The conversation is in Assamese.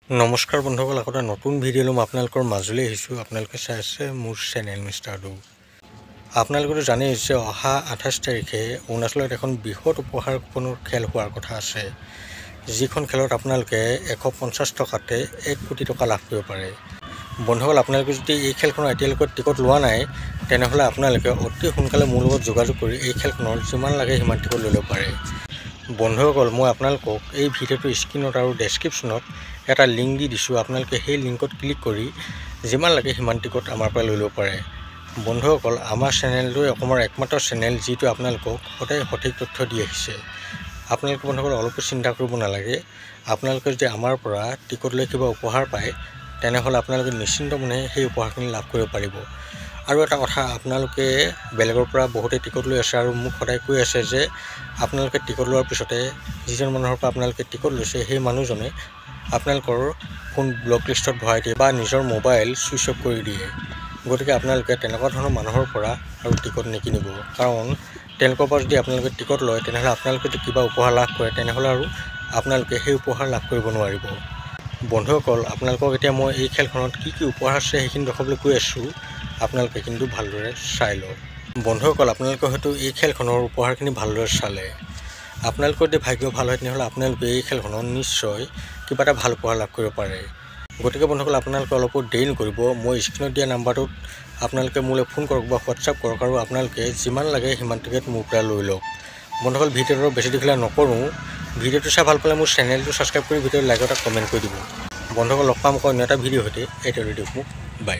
নমস্কাৰ বন্ধুসকল, আকৌ নতুন ভিডিঅ' ল'ম আপোনালোকৰ মাজলৈ আহিছোঁ। আপোনালোকে চাই আছে মোৰ চেনেল মিষ্টাৰ ডু। আপোনালোকেতো জানেই যে অহা 28 তাৰিখে অৰুণাচলত এখন বৃহৎ উপহাৰ কুপনৰ খেল হোৱাৰ কথা আছে, যিখন খেলত আপোনালোকে 150 টকাতে 1 কোটি টকা লাভ কৰিব পাৰে। বন্ধুসকল, আপোনালোকে যদি এই খেলখনৰ এতিয়ালৈকে টিকট লোৱা নাই, তেনেহ'লে আপোনালোকে অতি সোনকালে মোৰ লগত যোগাযোগ কৰি এই খেলখনৰ যিমান লাগে সিমান টিকট লৈ ল'ব পাৰে। বন্ধুসকল, মই আপোনালোকক এই ভিডিঅ'টোৰ স্ক্ৰীনত আৰু ডেছক্ৰিপশ্যনত এটা লিংক দি দিছোঁ। আপোনালোকে সেই লিংকত ক্লিক কৰি যিমান লাগে সিমান টিকট আমাৰ পৰা লৈ ল'ব পাৰে। বন্ধুসকল, আমাৰ চেনেলটোৱে অসমৰ একমাত্ৰ চেনেল যিটো আপোনালোকক সদায় সঠিক তথ্য দি আহিছে। আপোনালোকে বন্ধুসকল অলপো চিন্তা কৰিব নালাগে। আপোনালোকে যদি আমাৰ পৰা টিকট লৈ কিবা উপহাৰ পায়, তেনেহ'লে আপোনালোকে নিশ্চিন্ত মনে সেই উপহাৰখিনি লাভ কৰিব পাৰিব। আৰু এটা কথা, আপোনালোকে বেলেগৰ পৰা বহুতে টিকট লৈ আছে আৰু মোক সদায় কৈ আছে যে আপোনালোকে টিকট লোৱাৰ পিছতে যিজন মানুহৰ পৰা আপোনালোকে টিকট লৈছে সেই মানুহজনে আপোনালোকৰ ফোন ব্লক লিষ্টত ভৰাই দিয়ে বা নিজৰ মোবাইল ছুইচ অফ কৰি দিয়ে। গতিকে আপোনালোকে তেনেকুৱা ধৰণৰ মানুহৰ পৰা আৰু টিকট নিকিনিব, কাৰণ তেওঁলোকৰ পৰা যদি আপোনালোকে টিকট লয়, তেনেহ'লে আপোনালোকে যদি কিবা উপহাৰ লাভ কৰে, তেনেহ'লে আৰু আপোনালোকে সেই উপহাৰ লাভ কৰিব নোৱাৰিব। বন্ধুসকল, আপোনালোকক এতিয়া মই এই খেলখনত কি কি উপহাৰ আছে সেইখিনি দেখাবলৈ গৈ আছোঁ। আপোনালোকে কিন্তু ভালদৰে চাই লওক। বন্ধুসকল, আপোনালোকে হয়তো এই খেলখনৰ উপহাৰখিনি ভালদৰে চালে। আপোনালোকৰ যদি ভাগ্য ভাল হয়, তেনেহ'লে আপোনালোকে এই খেলখনত নিশ্চয় কিবা এটা ভাল উপহাৰ লাভ কৰিব পাৰে। গতিকে বন্ধুসকল, আপোনালোকে অলপো দেৰি নকৰিব। মই স্ক্ৰীনত দিয়া নাম্বাৰটোত আপোনালোকে মোলৈ ফোন কৰক বা হোৱাটছআপ কৰক আৰু আপোনালোকে যিমান লাগে সিমান টিকট মোৰ পৰা লৈ লওক। বন্ধুসকল, ভিডিঅ'টো বেছি দীঘলীয়া নকৰোঁ। ভিডিঅ'টো চাই ভাল পালে মোৰ চেনেলটো ছাবস্ক্ৰাইব কৰি ভিডিঅ'ত লাইক এটা কমেণ্ট কৰি দিব। বন্ধুসকল, লগ পাম আকৌ অন্য এটা ভিডিঅ' সৈতে। এতিয়া ৰেডিঅ' মোক বাই।